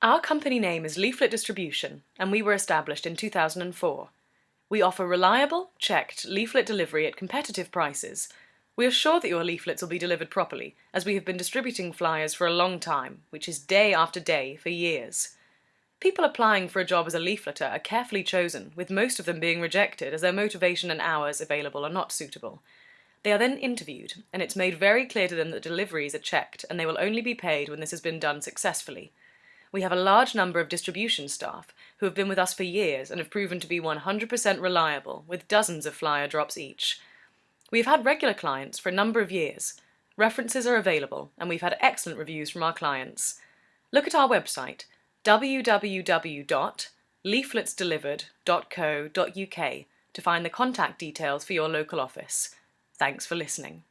Our company name is Leaflet Distribution, and we were established in 2004. We offer reliable, checked leaflet delivery at competitive prices. We are sure that your leaflets will be delivered properly, as we have been distributing flyers for a long time, which is day after day for years. People applying for a job as a leafleter are carefully chosen, with most of them being rejected as their motivation and hours available are not suitable. They are then interviewed, and it's made very clear to them that deliveries are checked and they will only be paid when this has been done successfully. We have a large number of distribution staff who have been with us for years and have proven to be 100% reliable, with dozens of flyer drops each. We have had regular clients for a number of years. References are available, and we've had excellent reviews from our clients. Look at our website, www.leafletsdelivered.co.uk, to find the contact details for your local office. Thanks for listening.